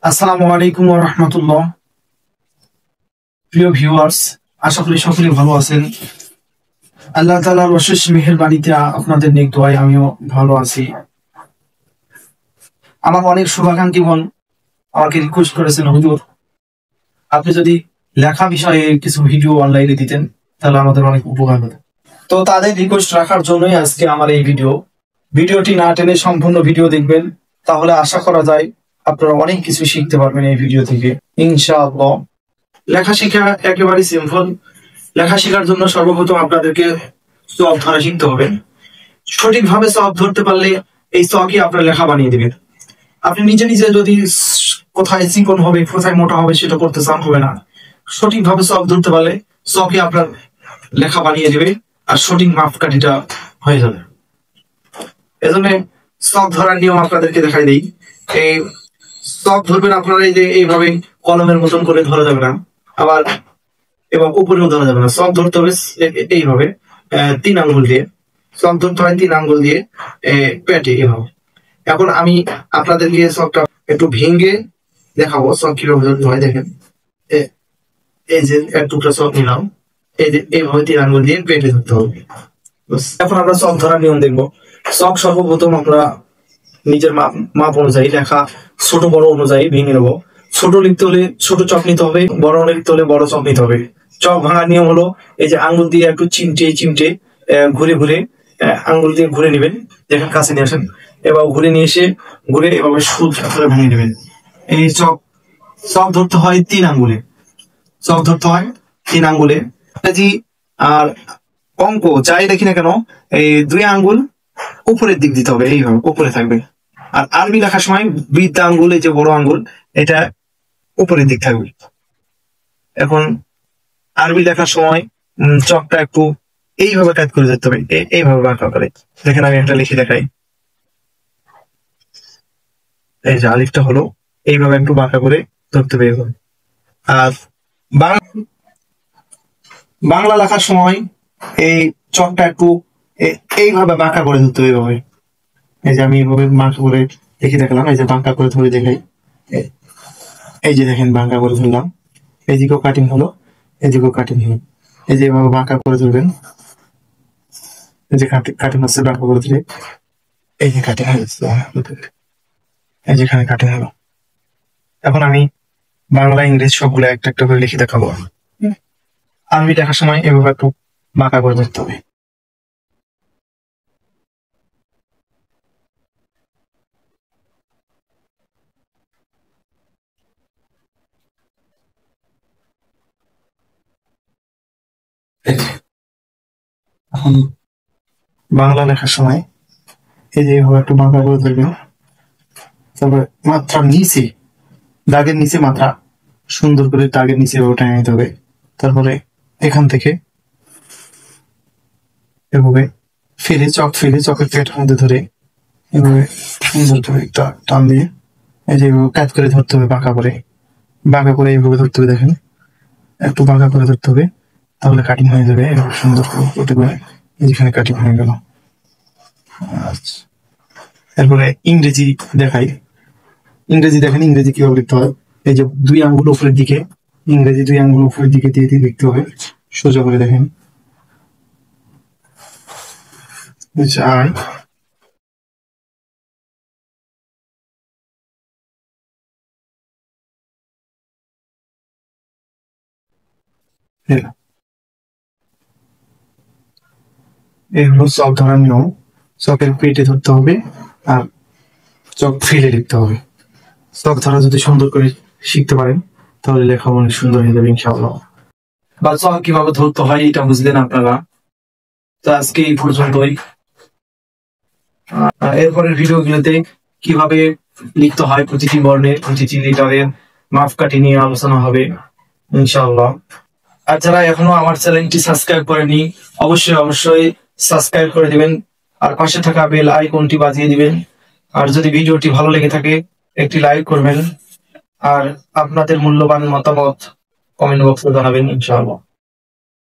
আসসালামু আলাইকুম ওয়া রাহমাতুল্লাহ। প্রিয় ভিউয়ার্স, আশা করি সকলেই ভালো আছেন। আল্লাহ তাআলার অশেষ মেহেরবানিতে আপনাদের নেক দোয়ায় আমিও ভালো আছি। আমার অনেক শুভাকাঙ্ক্ষীগণ আমাকে রিকোয়েস্ট করেছেন, হুজুর আপনি যদি লেখা বিষয়ে কিছু ভিডিও অনলাইনে দিতেন তাহলে আমাদের অনেক উপকার হতো। তো তাদের রিকোয়েস্ট রাখার জন্যই আজকে আমার এই ভিডিওটি না টেনে সম্পূর্ণ ভিডিও দেখবেন, তাহলে আশা করা যায় আপনারা অনেক কিছু শিখতে পারবেন এই ভিডিও থেকে ইনশাআল্লাহ। লেখা শেখা একেবারে সিম্পল। লেখা শেখার জন্য সর্বপ্রথম আপনাদেরকে চক ধরা শিখতে হবে। সঠিকভাবে চক ধরতে পারলে এই চকই আপনার লেখা বানিয়ে দিবে। আপনি নিজে নিজে যদি কোথায় চিকন হবে কোথায় মোটা হবে সেটা করতে চান, হবে না। সঠিকভাবে চক ধরতে পারলে চকই আপনার লেখা বানিয়ে দিবে আর সঠিক মাপকাঠিটা হয়ে যাবে। এজন্য চক ধরার নিয়ম আপনাদেরকে দেখাই দিই। এই চক ধরবেন আপনারা এই যে এইভাবে কলমের মতন করে ধরা যাবে না, আবার এবং উপরেও ধরা যাবে না। চক ধরতে হবে এইভাবে 3 আঙ্গুল দিয়ে। চক ধরতে হয় 3 আঙ্গুল দিয়ে পেটে এভাবে। এখন আমি আপনাদেরকে চকটা একটু ভেঙে দেখাবো চক কিভাবে ধরতে হয়। দেখেন, এই যে এক টুকরা চক নিলাম, এই যে এইভাবে 3 আঙ্গুল দিয়ে পেটে ধরতে হবে। এখন আমরা চক ধরার নিয়ম দেখবো। চক সর্বপ্রথম আমরা নিজের মাপ অনুযায়ী লেখা ছোট বড় অনুযায়ী ভেঙে নেবো। ছোট লিখতে হলে ছোট চক নিতে হবে, বড় লিখতে হলে বড় চক নিতে হবে। চক ভাঙার নিয়ম হলো এই যে আঙ্গুল দিয়ে একটু চিমটে ঘুরে ঘুরে আঙ্গুল দিয়ে ঘুরে নেবেন। দেখেন, কাছে নিয়ে আসেন, এবার ঘুরে নিয়ে এসে ঘুরে এভাবে সোজা করে ভেঙে নেবেন। এই চক ধরতে হয় 3 আঙ্গুলে। চক ধরতে হয় 3 আঙ্গুলে। আর অঙ্ক যাই দেখি না কেন এই 2 আঙ্গুল উপরের দিক দিতে হবে, এইভাবে উপরে থাকবে। আর আরবি লেখার সময় বৃদ্ধা আঙ্গুল, এই যে বড় আঙ্গুল, এটা উপরের দিক থাকবে। এখন আরবি লেখার সময় চকটা একটু এইভাবে কাজ করে যেতে হবে, এইভাবে বাঁকা করে। দেখেন, আমি একটা লিখে দেখাই। এই যে আলিফটা হলো এইভাবে একটু বাঁকা করে ধরতে হবে। আর বাংলা লেখার সময় এই চকটা একটু এইভাবে বাঁকা করে ধরতে হবে। এই যে আমি এইভাবে বাঁকা করে লিখে দেখলাম, এই যে বাঁকা করে ধরে দেখাই। এই যে দেখেন, বাঁকা করে ধরলাম, এদিকেও কাটিং হলো, এদিকেও কাটিং হলো। এই যে এভাবে বাঁকা করে ধরবেন। এই যে কাটিং হচ্ছে বাঁকা করে ধরে, এই যে কাটিং হয়েছে, এই যেখানে কাটিং হলো। এখন আমি বাংলা ইংরেজি সবগুলো একটা একটা করে লিখে দেখাবো। আরবি দেখার সময় এভাবে একটু বাঁকা করে ধরতে হবে। এখন বাংলা লেখার সময় এই যে এইভাবে একটু বাঁকা করে ধরবেন। তারপরে মাত্রার নিচে, দাগের নিচে মাত্রা সুন্দর করে দাগের নিচে টেনে নিতে হবে। তারপরে এখান থেকে এভাবে চকের পেটের মধ্যে ধরে এভাবে সুন্দর করে একটা টান দিয়ে এই যে কাজ করে ধরতে হবে। বাঁকা করে এইভাবে ধরতে হবে। দেখেন, একটু বাঁকা করে ধরতে হবে, তাহলে কাটিং হয়ে যাবে। এভাবে সুন্দর করে যেখানে কাটিং হয়ে গেল। আচ্ছা, এরপরে ইংরেজি দেখাই। ইংরেজি দেখেন, ইংরেজি কিভাবে লিখতে হয়। এই যে 2 আঙ্গুল উপরের দিকে, ইংরেজি 2 আঙ্গুল উপরের দিকে দিয়ে লিখতে হবে সোজা করে। দেখেন, আই এই হলো চক ধরার নিয়ম। চকের পেটে ধরতে হবে আর চক ফেলে লিখতে হবে। চক ধরা যদি সুন্দর করে শিখতে পারেন তাহলে লেখা অনেক সুন্দর হয়ে যাবে ইনশাআল্লাহ। বা চক কিভাবে ধরতে হয় এটা বুঝলেন আপনারা। তো আজকে এই পর্যন্তই। এরপরের ভিডিওগুলোতে কিভাবে লিখতে হয় প্রতিটি বর্ণের, প্রতিটি লিটারের মাপকাঠি নিয়ে আলোচনা হবে ইনশাআল্লাহ। আর যারা এখনো আমার চ্যানেলটি সাবস্ক্রাইব করেনি অবশ্যই সাবস্ক্রাইব করে দিবেন আর পাশে থাকা বেল আইকনটি বাজিয়ে দিবেন। আর যদি ভিডিওটি ভালো লেগে থাকে একটি লাইক করবেন আর আপনাদের মূল্যবান মতামত কমেন্ট বক্সে জানাবেন ইনশাআল্লাহ।